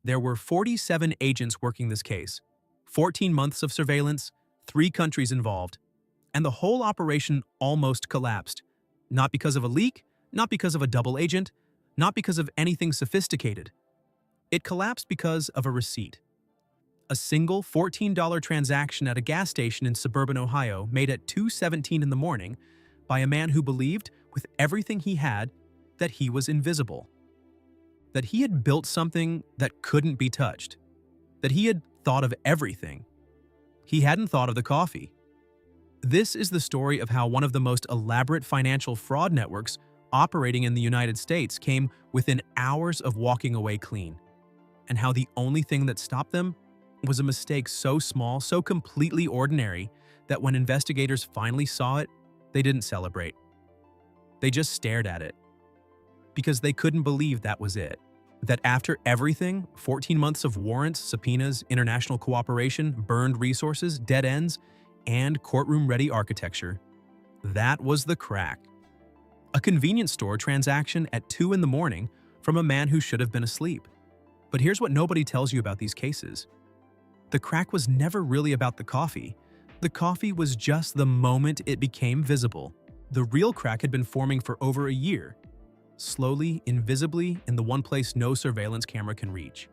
There were 47 agents working this case, 14 months of surveillance, 3 countries involved, and the whole operation almost collapsed. Not because of a leak, not because of a double agent, not because of anything sophisticated. It collapsed because of a receipt. A single $14 transaction at a gas station in suburban Ohio made at 2:17 in the morning by a man who believed, with everything he had, that he was invisible. That he had built something that couldn't be touched. That he had thought of everything. He hadn't thought of the coffee. This is the story of how one of the most elaborate financial fraud networks operating in the United States came within hours of walking away clean, and how the only thing that stopped them was a mistake so small, so completely ordinary, that when investigators finally saw it, they didn't celebrate. They just stared at it. Because they couldn't believe that was it. That after everything, 14 months of warrants, subpoenas, international cooperation, burned resources, dead ends, and courtroom-ready architecture, that was the crack. A convenience store transaction at 2 in the morning from a man who should have been asleep. But here's what nobody tells you about these cases. The crack was never really about the coffee. The coffee was just the moment it became visible. The real crack had been forming for over a year, slowly, invisibly, in the one place no surveillance camera can reach.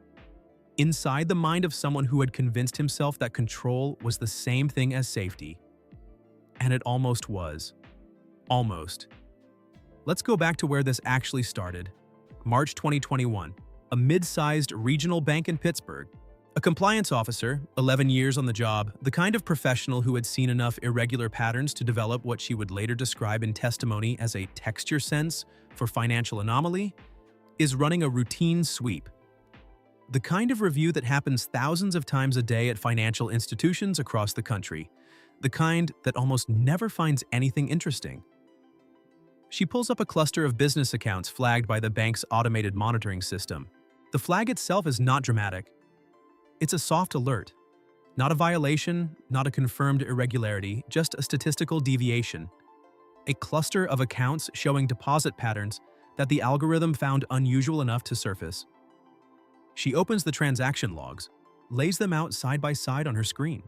Inside the mind of someone who had convinced himself that control was the same thing as safety. And it almost was. Almost. Let's go back to where this actually started. March 2021, a mid-sized regional bank in Pittsburgh. A compliance officer, 11 years on the job, the kind of professional who had seen enough irregular patterns to develop what she would later describe in testimony as a texture sense for financial anomaly, is running a routine sweep. The kind of review that happens thousands of times a day at financial institutions across the country. The kind that almost never finds anything interesting. She pulls up a cluster of business accounts flagged by the bank's automated monitoring system. The flag itself is not dramatic. It's a soft alert. Not a violation, not a confirmed irregularity, just a statistical deviation. A cluster of accounts showing deposit patterns that the algorithm found unusual enough to surface. She opens the transaction logs, lays them out side by side on her screen.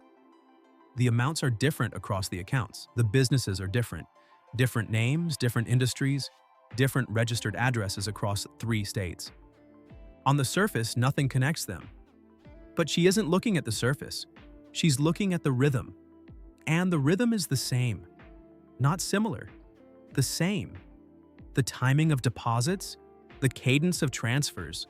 The amounts are different across the accounts. The businesses are different. Different names, different industries, different registered addresses across 3 states. On the surface, nothing connects them. But she isn't looking at the surface. She's looking at the rhythm. And the rhythm is the same. Not similar. The same. The timing of deposits, the cadence of transfers,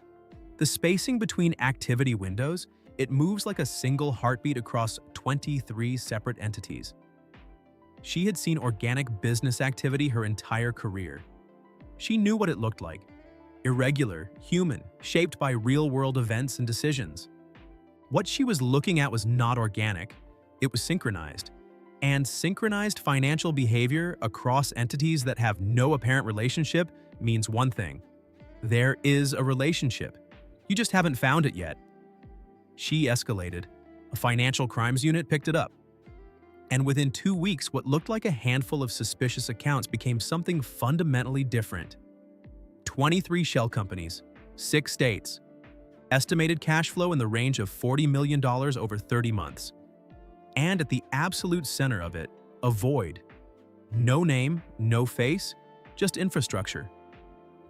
the spacing between activity windows, it moves like a single heartbeat across 23 separate entities. She had seen organic business activity her entire career. She knew what it looked like. Irregular, human, shaped by real-world events and decisions. What she was looking at was not organic, it was synchronized. And synchronized financial behavior across entities that have no apparent relationship means one thing. There is a relationship. You just haven't found it yet. She escalated. A financial crimes unit picked it up. And within 2 weeks, what looked like a handful of suspicious accounts became something fundamentally different. 23 shell companies, 6 states. Estimated cash flow in the range of $40 million over 30 months. And at the absolute center of it, a void. No name, no face, just infrastructure.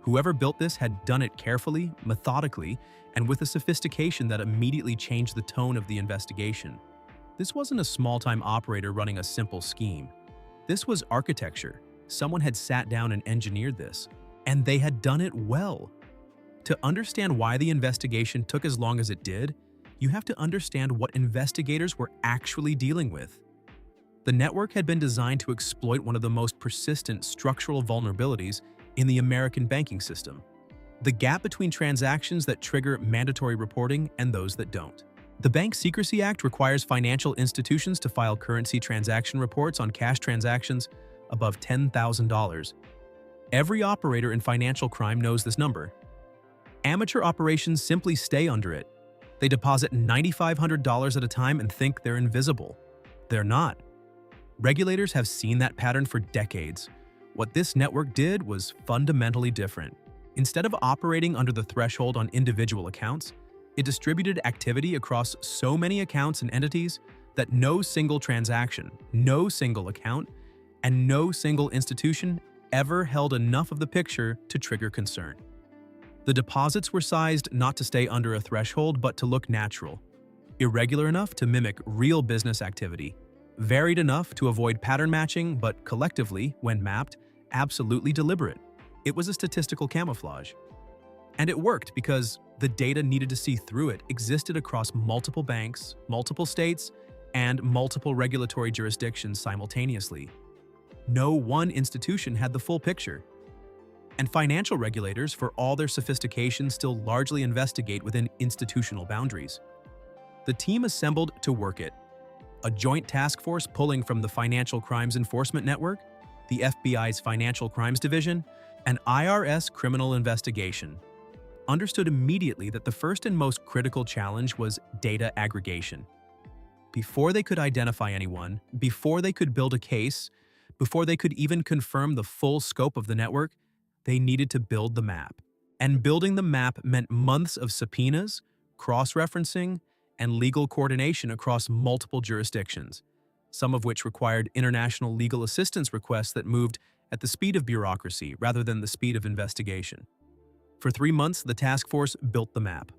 Whoever built this had done it carefully, methodically, and with a sophistication that immediately changed the tone of the investigation. This wasn't a small-time operator running a simple scheme. This was architecture. Someone had sat down and engineered this. And they had done it well. To understand why the investigation took as long as it did, you have to understand what investigators were actually dealing with. The network had been designed to exploit one of the most persistent structural vulnerabilities in the American banking system: the gap between transactions that trigger mandatory reporting and those that don't. The Bank Secrecy Act requires financial institutions to file currency transaction reports on cash transactions above $10,000. Every operator in financial crime knows this number. Amateur operations simply stay under it. They deposit $9,500 at a time and think they're invisible. They're not. Regulators have seen that pattern for decades. What this network did was fundamentally different. Instead of operating under the threshold on individual accounts, It distributed activity across so many accounts and entities that no single transaction, no single account, and no single institution ever held enough of the picture to trigger concern. The deposits were sized not to stay under a threshold but to look natural, irregular enough to mimic real business activity, varied enough to avoid pattern matching but collectively, when mapped, absolutely deliberate. It was a statistical camouflage. And it worked because the data needed to see through it existed across multiple banks, multiple states, and multiple regulatory jurisdictions simultaneously. No one institution had the full picture. And financial regulators, for all their sophistication, still largely investigate within institutional boundaries. The team assembled to work it. A joint task force pulling from the Financial Crimes Enforcement Network, the FBI's Financial Crimes Division, and IRS Criminal Investigation, understood immediately that the first and most critical challenge was data aggregation. Before they could identify anyone, before they could build a case, before they could even confirm the full scope of the network, they needed to build the map. And building the map meant months of subpoenas, cross-referencing, and legal coordination across multiple jurisdictions, some of which required international legal assistance requests that moved at the speed of bureaucracy rather than the speed of investigation. For 3 months, the task force built the map.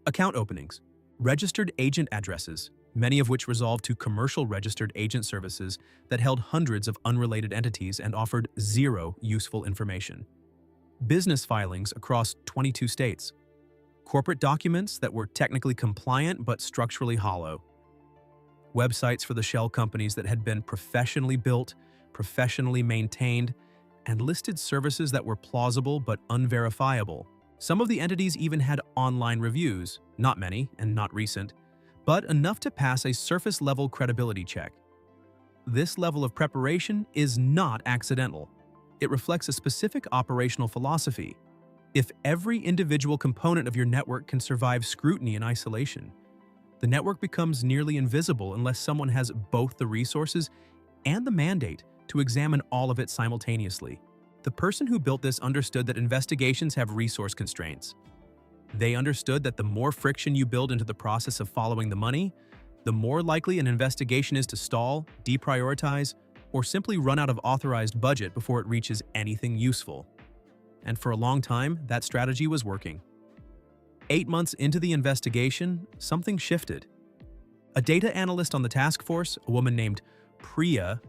Account openings, registered agent addresses, many of which resolved to commercial registered agent services that held hundreds of unrelated entities and offered zero useful information. Business filings across 22 states. Corporate documents that were technically compliant but structurally hollow. Websites for the shell companies that had been professionally built, professionally maintained, and listed services that were plausible but unverifiable. Some of the entities even had online reviews, not many and not recent, but enough to pass a surface-level credibility check. This level of preparation is not accidental. It reflects a specific operational philosophy. If every individual component of your network can survive scrutiny in isolation, the network becomes nearly invisible unless someone has both the resources and the mandate to examine all of it simultaneously. The person who built this understood that investigations have resource constraints. They understood that the more friction you build into the process of following the money, the more likely an investigation is to stall, deprioritize, or simply run out of authorized budget before it reaches anything useful. And for a long time, that strategy was working. 8 months into the investigation, something shifted. A data analyst on the task force, a woman named Priya,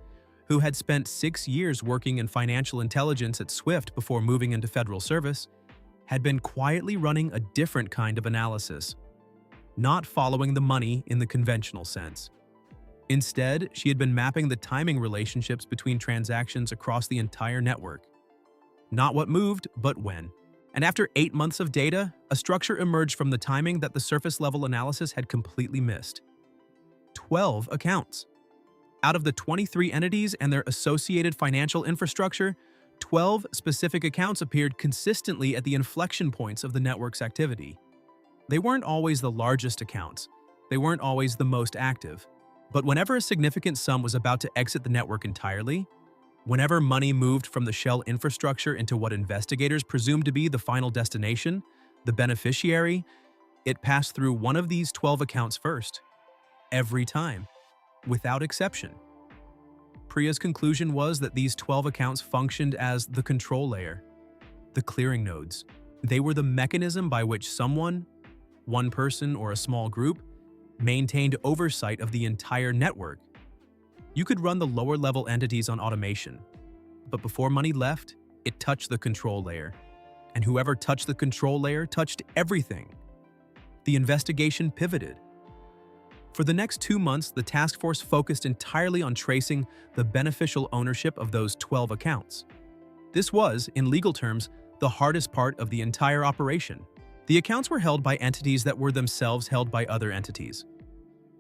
who had spent 6 years working in financial intelligence at Swift before moving into federal service, had been quietly running a different kind of analysis, not following the money in the conventional sense. Instead, she had been mapping the timing relationships between transactions across the entire network. Not what moved, but when. And after 8 months of data, a structure emerged from the timing that the surface-level analysis had completely missed. 12 accounts. Out of the 23 entities and their associated financial infrastructure, 12 specific accounts appeared consistently at the inflection points of the network's activity. They weren't always the largest accounts. They weren't always the most active. But whenever a significant sum was about to exit the network entirely, whenever money moved from the shell infrastructure into what investigators presumed to be the final destination, the beneficiary, it passed through one of these 12 accounts first. Every time. Without exception. Priya's conclusion was that these 12 accounts functioned as the control layer, the clearing nodes. They were the mechanism by which someone, one person or a small group, maintained oversight of the entire network. You could run the lower-level entities on automation, but before money left, it touched the control layer. And whoever touched the control layer touched everything. The investigation pivoted. For the next 2 months, the task force focused entirely on tracing the beneficial ownership of those 12 accounts. This was, in legal terms, the hardest part of the entire operation. The accounts were held by entities that were themselves held by other entities.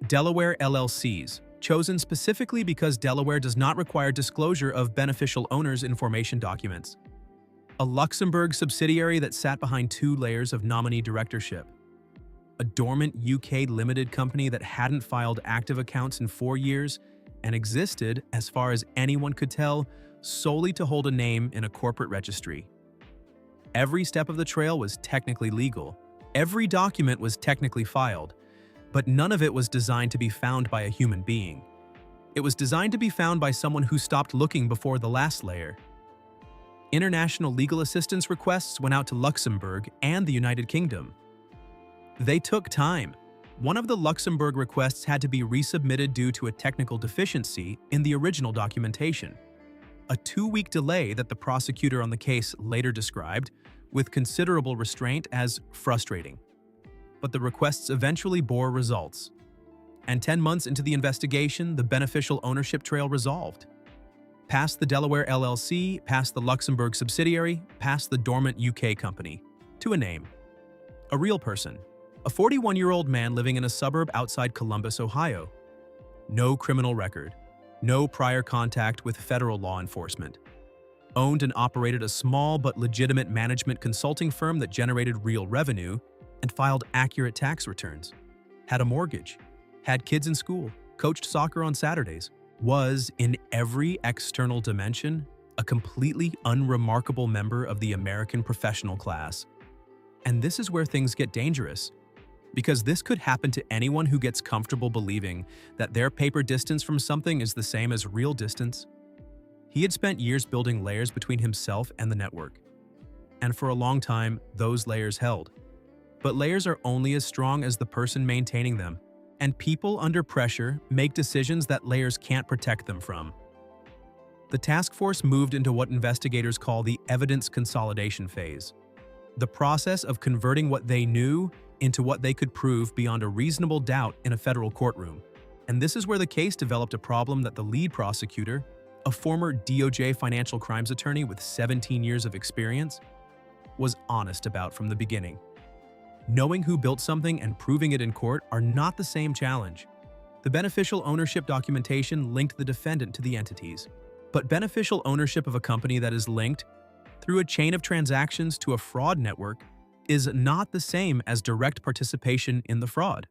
Delaware LLCs, chosen specifically because Delaware does not require disclosure of beneficial owners' information documents. A Luxembourg subsidiary that sat behind 2 layers of nominee directorship. A dormant UK limited company that hadn't filed active accounts in 4 years and existed, as far as anyone could tell, solely to hold a name in a corporate registry. Every step of the trail was technically legal, Every document was technically filed, but none of it was designed to be found by a human being. It was designed to be found by someone who stopped looking before the last layer. International legal assistance requests went out to Luxembourg and the United Kingdom. They took time. One of the Luxembourg requests had to be resubmitted due to a technical deficiency in the original documentation. A 2-week delay that the prosecutor on the case later described with considerable restraint as frustrating. But the requests eventually bore results. And 10 months into the investigation, the beneficial ownership trail resolved. Past the Delaware LLC, past the Luxembourg subsidiary, past the dormant UK company, to a name. A real person. A 41-year-old man living in a suburb outside Columbus, Ohio. No criminal record. No prior contact with federal law enforcement. Owned and operated a small but legitimate management consulting firm that generated real revenue and filed accurate tax returns. Had a mortgage. Had kids in school. Coached soccer on Saturdays. Was, in every external dimension, a completely unremarkable member of the American professional class. And this is where things get dangerous, because this could happen to anyone who gets comfortable believing that their paper distance from something is the same as real distance. He had spent years building layers between himself and the network. And for a long time, those layers held. But layers are only as strong as the person maintaining them. And people under pressure make decisions that layers can't protect them from. The task force moved into what investigators call the evidence consolidation phase, the process of converting what they knew into what they could prove beyond a reasonable doubt in a federal courtroom. And this is where the case developed a problem that the lead prosecutor, a former DOJ financial crimes attorney with 17 years of experience, was honest about from the beginning. Knowing who built something and proving it in court are not the same challenge. The beneficial ownership documentation linked the defendant to the entities. But beneficial ownership of a company that is linked through a chain of transactions to a fraud network is not the same as direct participation in the fraud.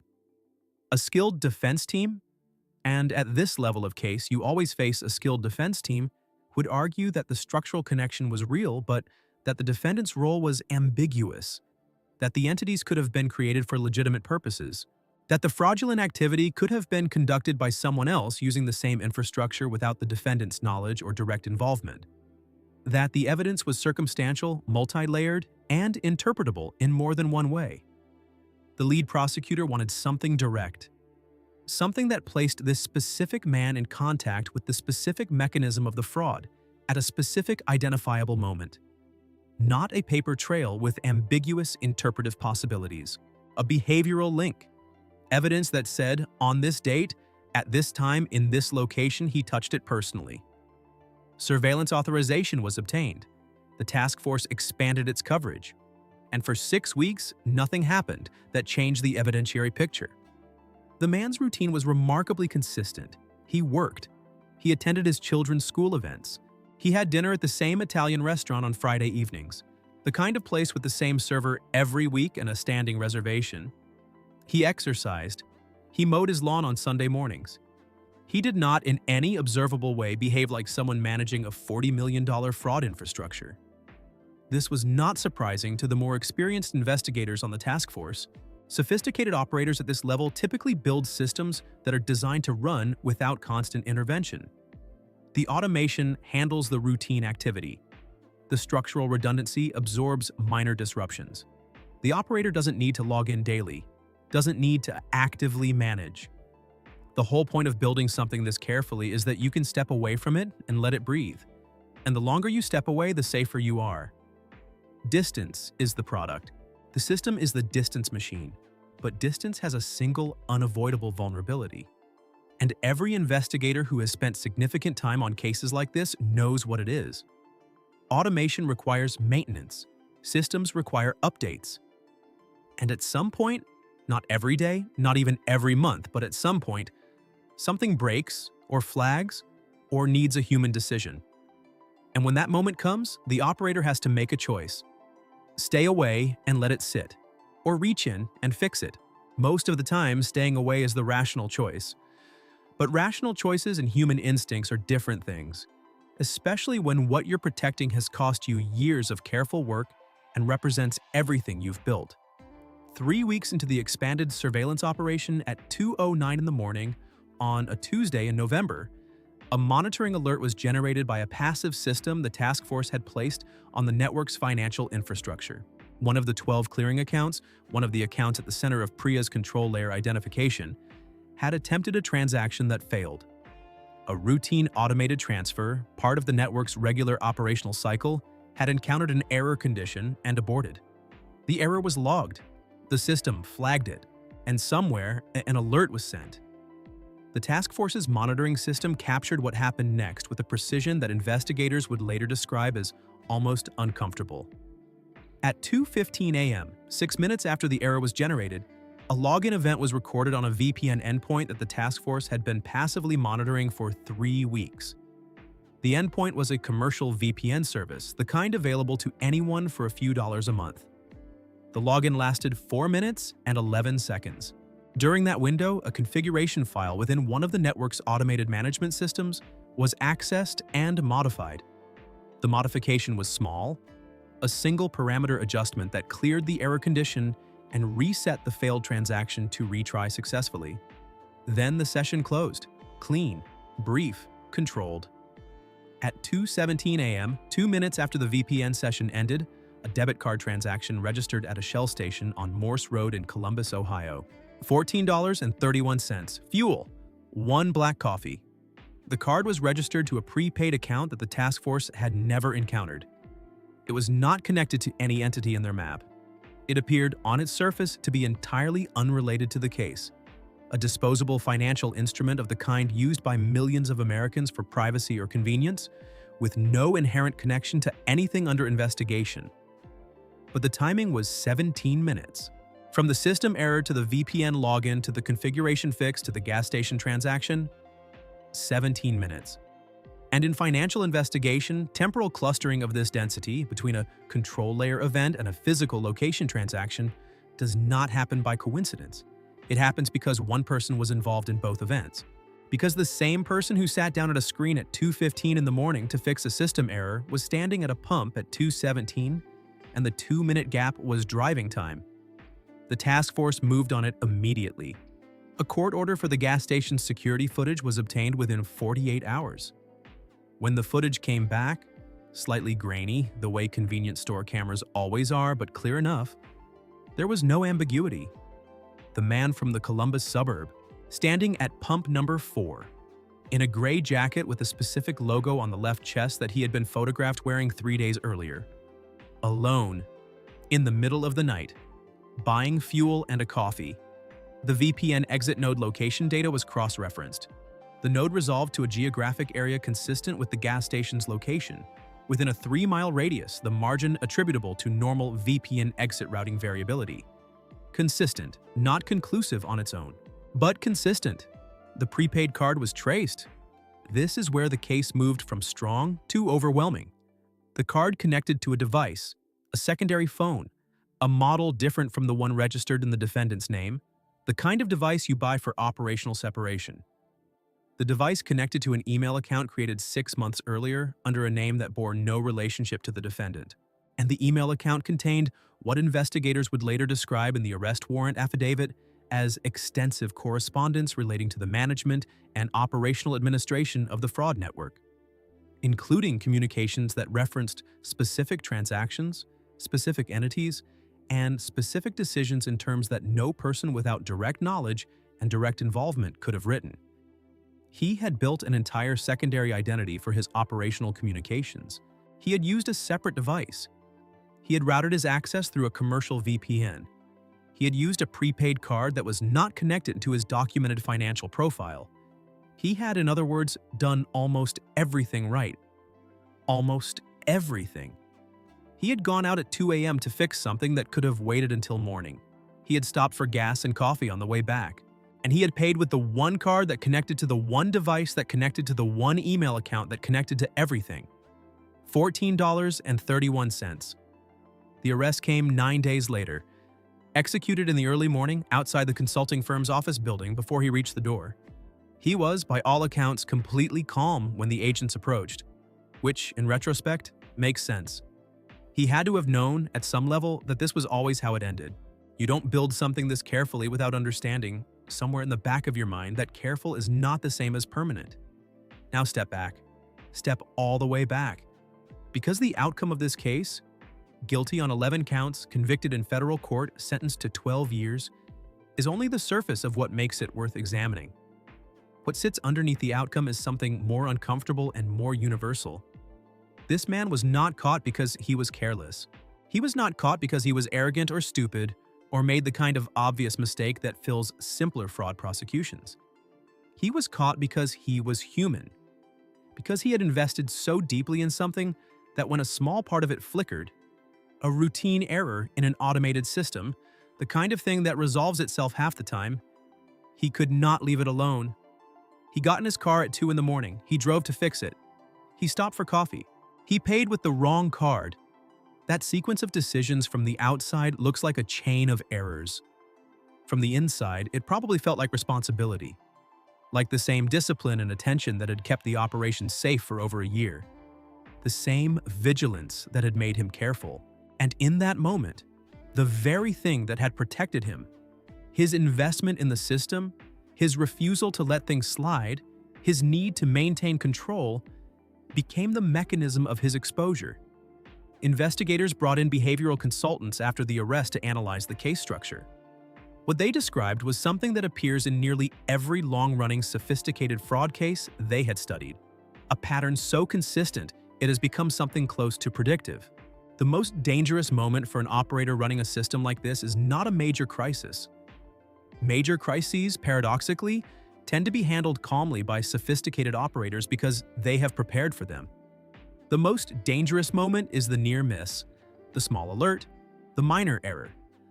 A skilled defense team, and at this level of case you always face a skilled defense team, would argue that the structural connection was real but that the defendant's role was ambiguous, that the entities could have been created for legitimate purposes, that the fraudulent activity could have been conducted by someone else using the same infrastructure without the defendant's knowledge or direct involvement, that the evidence was circumstantial, multi-layered, and interpretable in more than one way. The lead prosecutor wanted something direct, something that placed this specific man in contact with the specific mechanism of the fraud at a specific identifiable moment. Not a paper trail with ambiguous interpretive possibilities. A behavioral link. Evidence that said, on this date, at this time, in this location, he touched it personally. Surveillance authorization was obtained. The task force expanded its coverage. And for 6 weeks, nothing happened that changed the evidentiary picture. The man's routine was remarkably consistent. He worked. He attended his children's school events. He had dinner at the same Italian restaurant on Friday evenings, the kind of place with the same server every week and a standing reservation. He exercised. He mowed his lawn on Sunday mornings. He did not in any observable way behave like someone managing a $40 million fraud infrastructure. This was not surprising to the more experienced investigators on the task force. Sophisticated operators at this level typically build systems that are designed to run without constant intervention. The automation handles the routine activity. The structural redundancy absorbs minor disruptions. The operator doesn't need to log in daily, doesn't need to actively manage. The whole point of building something this carefully is that you can step away from it and let it breathe. And the longer you step away, the safer you are. Distance is the product. The system is the distance machine, but distance has a single, unavoidable vulnerability. And every investigator who has spent significant time on cases like this knows what it is. Automation requires maintenance. Systems require updates. And at some point, not every day, not even every month, but at some point, something breaks or flags or needs a human decision. And when that moment comes, the operator has to make a choice. Stay away and let it sit, or reach in and fix it. Most of the time, staying away is the rational choice. But rational choices and human instincts are different things, especially when what you're protecting has cost you years of careful work and represents everything you've built. 3 weeks into the expanded surveillance operation at 2:09 in the morning on a Tuesday in November, a monitoring alert was generated by a passive system the task force had placed on the network's financial infrastructure. One of the 12 clearing accounts, one of the accounts at the center of PRIA's control layer identification, had attempted a transaction that failed. A routine automated transfer, part of the network's regular operational cycle, had encountered an error condition and aborted. The error was logged. The system flagged it, and somewhere an alert was sent. The task force's monitoring system captured what happened next with a precision that investigators would later describe as almost uncomfortable. At 2:15 a.m., 6 minutes after the error was generated, a login event was recorded on a VPN endpoint that the task force had been passively monitoring for 3 weeks. The endpoint was a commercial VPN service, the kind available to anyone for a few dollars a month. The login lasted 4 minutes and 11 seconds. During that window, a configuration file within one of the network's automated management systems was accessed and modified. The modification was small, a single parameter adjustment that cleared the error condition and reset the failed transaction to retry successfully. Then the session closed, clean, brief, controlled. At 2:17 a.m., 2 minutes after the VPN session ended, a debit card transaction registered at a Shell station on Morse Road in Columbus, Ohio. $14.31, fuel, 1 black coffee. The card was registered to a prepaid account that the task force had never encountered. It was not connected to any entity in their map. It appeared on its surface to be entirely unrelated to the case, a disposable financial instrument of the kind used by millions of Americans for privacy or convenience, with no inherent connection to anything under investigation. But the timing was 17 minutes. From the system error to the VPN login to the configuration fix to the gas station transaction, 17 minutes. And in financial investigation, temporal clustering of this density between a control layer event and a physical location transaction does not happen by coincidence. It happens because one person was involved in both events. Because the same person who sat down at a screen at 2:15 in the morning to fix a system error was standing at a pump at 2:17, and the 2-minute gap was driving time. The task force moved on it immediately. A court order for the gas station's security footage was obtained within 48 hours. When the footage came back, slightly grainy, the way convenience store cameras always are, but clear enough, there was no ambiguity. The man from the Columbus suburb, standing at pump number 4, in a gray jacket with a specific logo on the left chest that he had been photographed wearing 3 days earlier. Alone, in the middle of the night, buying fuel and a coffee. The VPN exit node location data was cross-referenced. The node resolved to a geographic area consistent with the gas station's location, within a 3-mile radius, the margin attributable to normal VPN exit routing variability. Consistent, not conclusive on its own, but consistent. The prepaid card was traced. This is where the case moved from strong to overwhelming. The card connected to a device, a secondary phone, a model different from the one registered in the defendant's name, the kind of device you buy for operational separation. The device connected to an email account created 6 months earlier under a name that bore no relationship to the defendant. And the email account contained what investigators would later describe in the arrest warrant affidavit as extensive correspondence relating to the management and operational administration of the fraud network, including communications that referenced specific transactions, specific entities, and specific decisions in terms that no person without direct knowledge and direct involvement could have written. He had built an entire secondary identity for his operational communications. He had used a separate device. He had routed his access through a commercial VPN. He had used a prepaid card that was not connected to his documented financial profile. He had, in other words, done almost everything right. Almost everything. He had gone out at 2 a.m. to fix something that could have waited until morning. He had stopped for gas and coffee on the way back. And he had paid with the one card that connected to the one device that connected to the one email account that connected to everything. $14.31. The arrest came 9 days later, executed in the early morning outside the consulting firm's office building before he reached the door. He was, by all accounts, completely calm when the agents approached, which, in retrospect, makes sense. He had to have known, at some level, that this was always how it ended. You don't build something this carefully without understanding, somewhere in the back of your mind, that careful is not the same as permanent. Now step back. Step all the way back. Because the outcome of this case, guilty on 11 counts, convicted in federal court, sentenced to 12 years, is only the surface of what makes it worth examining. What sits underneath the outcome is something more uncomfortable and more universal. This man was not caught because he was careless. He was not caught because he was arrogant or stupid, or made the kind of obvious mistake that fills simpler fraud prosecutions. He was caught because he was human. Because he had invested so deeply in something that when a small part of it flickered, a routine error in an automated system, the kind of thing that resolves itself half the time, he could not leave it alone. He got in his car at 2 in the morning. He drove to fix it. He stopped for coffee. He paid with the wrong card. That sequence of decisions from the outside looks like a chain of errors. From the inside, it probably felt like responsibility, like the same discipline and attention that had kept the operation safe for over a year, the same vigilance that had made him careful. And in that moment, the very thing that had protected him, his investment in the system, his refusal to let things slide, his need to maintain control, became the mechanism of his exposure. Investigators brought in behavioral consultants after the arrest to analyze the case structure. What they described was something that appears in nearly every long-running sophisticated fraud case they had studied. A pattern so consistent it has become something close to predictive. The most dangerous moment for an operator running a system like this is not a major crisis. Major crises, paradoxically, tend to be handled calmly by sophisticated operators because they have prepared for them. The most dangerous moment is the near miss, the small alert, the minor error,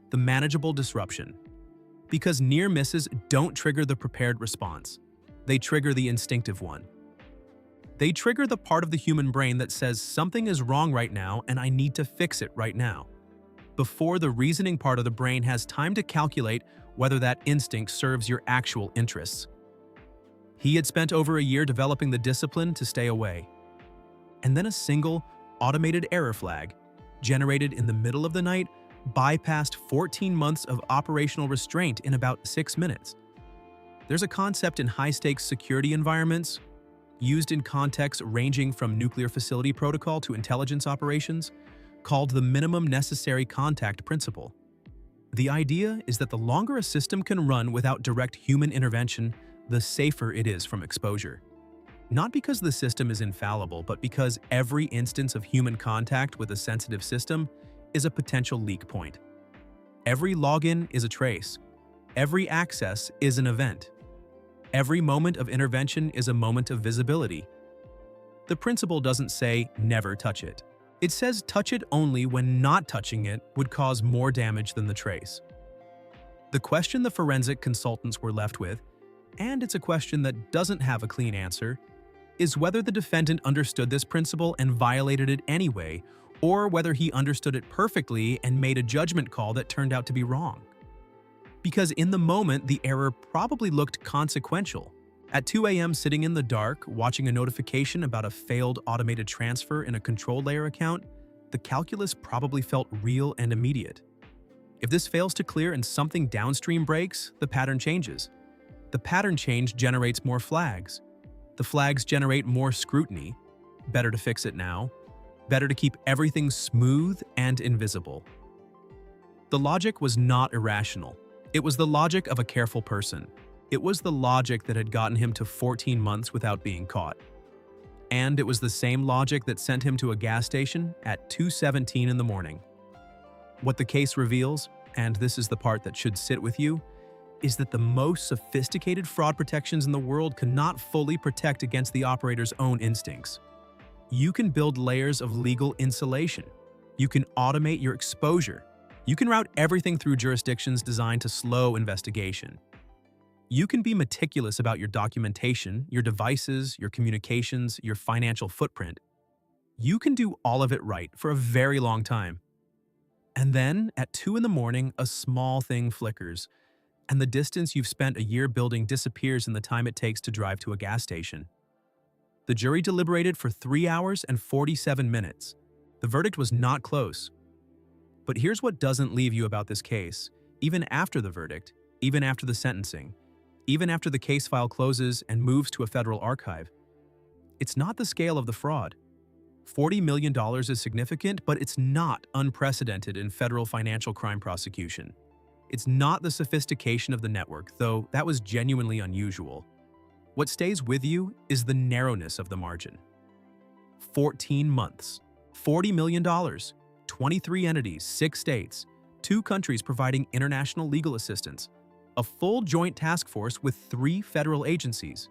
the manageable disruption. Because near misses don't trigger the prepared response. They trigger the instinctive one. They trigger the part of the human brain that says something is wrong right now and I need to fix it right now, before the reasoning part of the brain has time to calculate whether that instinct serves your actual interests. He had spent over a year developing the discipline to stay away. And then a single, automated error flag, generated in the middle of the night, bypassed 14 months of operational restraint in about 6 minutes. There's a concept in high-stakes security environments, used in contexts ranging from nuclear facility protocol to intelligence operations, called the minimum necessary contact principle. The idea is that the longer a system can run without direct human intervention, the safer it is from exposure. Not because the system is infallible, but because every instance of human contact with a sensitive system is a potential leak point. Every login is a trace. Every access is an event. Every moment of intervention is a moment of visibility. The principle doesn't say, never touch it. It says touch it only when not touching it would cause more damage than the trace. The question the forensic consultants were left with, and it's a question that doesn't have a clean answer, is whether the defendant understood this principle and violated it anyway, or whether he understood it perfectly and made a judgment call that turned out to be wrong. Because in the moment, the error probably looked consequential. At 2 a.m. sitting in the dark, watching a notification about a failed automated transfer in a control layer account, the calculus probably felt real and immediate. If this fails to clear and something downstream breaks, the pattern changes. The pattern change generates more flags. The flags generate more scrutiny. Better to fix it now. Better to keep everything smooth and invisible. The logic was not irrational. It was the logic of a careful person. It was the logic that had gotten him to 14 months without being caught. And it was the same logic that sent him to a gas station at 2:17 in the morning. What the case reveals, and this is the part that should sit with you, is that the most sophisticated fraud protections in the world cannot fully protect against the operator's own instincts. You can build layers of legal insulation. You can automate your exposure. You can route everything through jurisdictions designed to slow investigation. You can be meticulous about your documentation, your devices, your communications, your financial footprint. You can do all of it right for a very long time. And then, at 2 in the morning, a small thing flickers, and the distance you've spent a year building disappears in the time it takes to drive to a gas station. The jury deliberated for 3 hours and 47 minutes. The verdict was not close. But here's what doesn't leave you about this case. even after the verdict, even after the sentencing, even after the case file closes and moves to a federal archive. It's not the scale of the fraud. $40 million is significant, but it's not unprecedented in federal financial crime prosecution. It's not the sophistication of the network, though that was genuinely unusual. What stays with you is the narrowness of the margin. 14 months, $40 million, 23 entities, 6 states, 2 countries providing international legal assistance, a full joint task force with 3 federal agencies.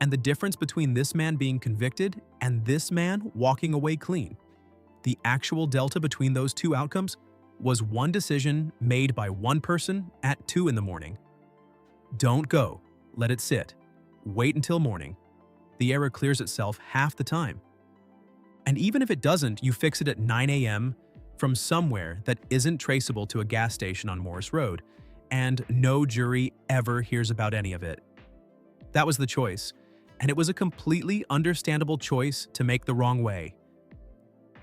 And the difference between this man being convicted and this man walking away clean, the actual delta between those 2 outcomes, was one decision made by one person at 2 in the morning. Don't go. Let it sit. Wait until morning. The error clears itself half the time. And even if it doesn't, you fix it at 9 a.m. from somewhere that isn't traceable to a gas station on Morris Road, and no jury ever hears about any of it. That was the choice, and it was a completely understandable choice to make the wrong way.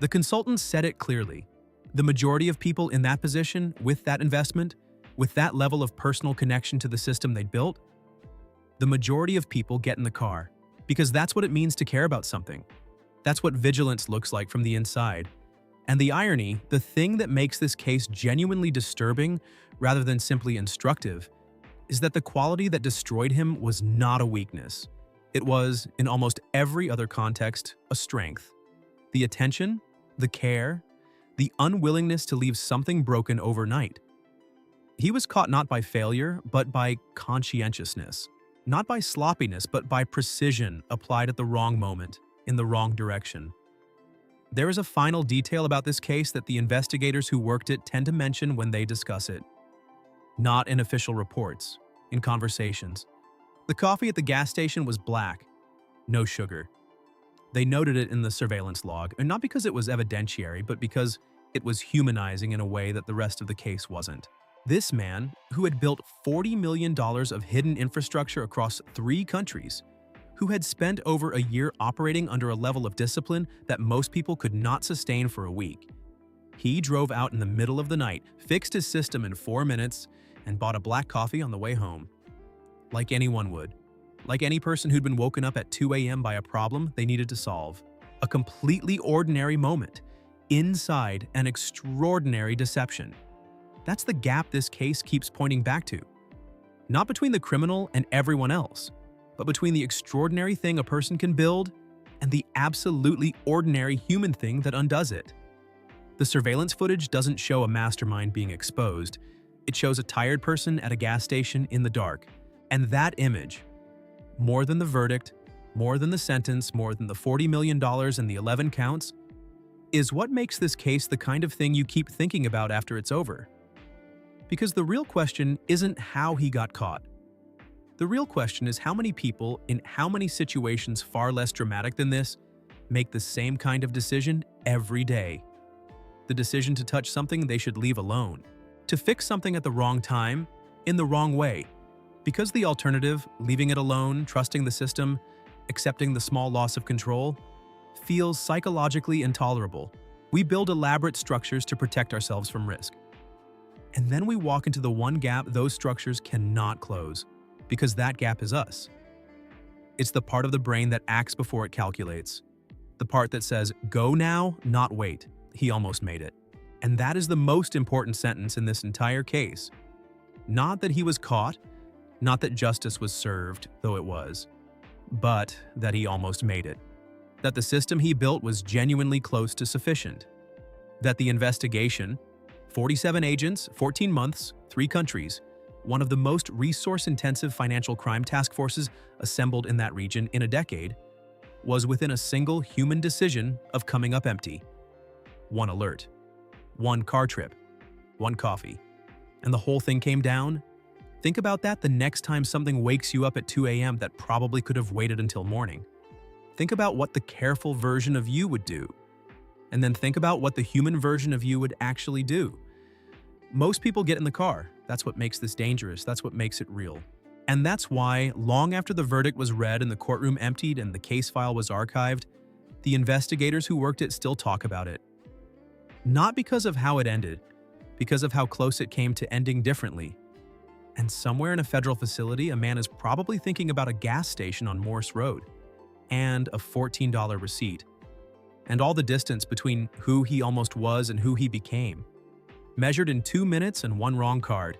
The consultant said it clearly. The majority of people in that position, with that investment, with that level of personal connection to the system they'd built, the majority of people get in the car, because that's what it means to care about something. That's what vigilance looks like from the inside. And the irony, the thing that makes this case genuinely disturbing rather than simply instructive, is that the quality that destroyed him was not a weakness. It was, in almost every other context, a strength. The attention, the care, the unwillingness to leave something broken overnight. He was caught not by failure, but by conscientiousness. Not by sloppiness, but by precision applied at the wrong moment, in the wrong direction. There is a final detail about this case that the investigators who worked it tend to mention when they discuss it. Not in official reports, in conversations. The coffee at the gas station was black, no sugar. They noted it in the surveillance log, and not because it was evidentiary, but because it was humanizing in a way that the rest of the case wasn't. This man, who had built $40 million of hidden infrastructure across 3 countries, who had spent over a year operating under a level of discipline that most people could not sustain for a week. He drove out in the middle of the night, fixed his system in 4 minutes, and bought a black coffee on the way home. Like anyone would. Like any person who'd been woken up at 2 a.m. by a problem they needed to solve. A completely ordinary moment, inside an extraordinary deception. That's the gap this case keeps pointing back to. Not between the criminal and everyone else, but between the extraordinary thing a person can build and the absolutely ordinary human thing that undoes it. The surveillance footage doesn't show a mastermind being exposed. It shows a tired person at a gas station in the dark. And that image, more than the verdict, more than the sentence, more than the $40 million and the 11 counts, is what makes this case the kind of thing you keep thinking about after it's over. Because the real question isn't how he got caught. The real question is how many people, in how many situations far less dramatic than this, make the same kind of decision every day. The decision to touch something they should leave alone. To fix something at the wrong time, in the wrong way. Because the alternative, leaving it alone, trusting the system, accepting the small loss of control, feels psychologically intolerable. We build elaborate structures to protect ourselves from risk. And then we walk into the one gap those structures cannot close, because that gap is us. It's the part of the brain that acts before it calculates. The part that says, go now, not wait. He almost made it. And that is the most important sentence in this entire case. Not that he was caught, not that justice was served, though it was, but that he almost made it. That the system he built was genuinely close to sufficient. That the investigation, 47 agents, 14 months, 3 countries, one of the most resource-intensive financial crime task forces assembled in that region in a decade, was within a single human decision of coming up empty. One alert, one car trip, one coffee. And the whole thing came down. Think about that the next time something wakes you up at 2 a.m. that probably could have waited until morning. Think about what the careful version of you would do. And then think about what the human version of you would actually do. Most people get in the car. That's what makes this dangerous. That's what makes it real. And that's why, long after the verdict was read and the courtroom emptied and the case file was archived, the investigators who worked it still talk about it. Not because of how it ended, because of how close it came to ending differently. And somewhere in a federal facility, a man is probably thinking about a gas station on Morse Road and a $14 receipt, and all the distance between who he almost was and who he became, measured in 2 minutes and one wrong card.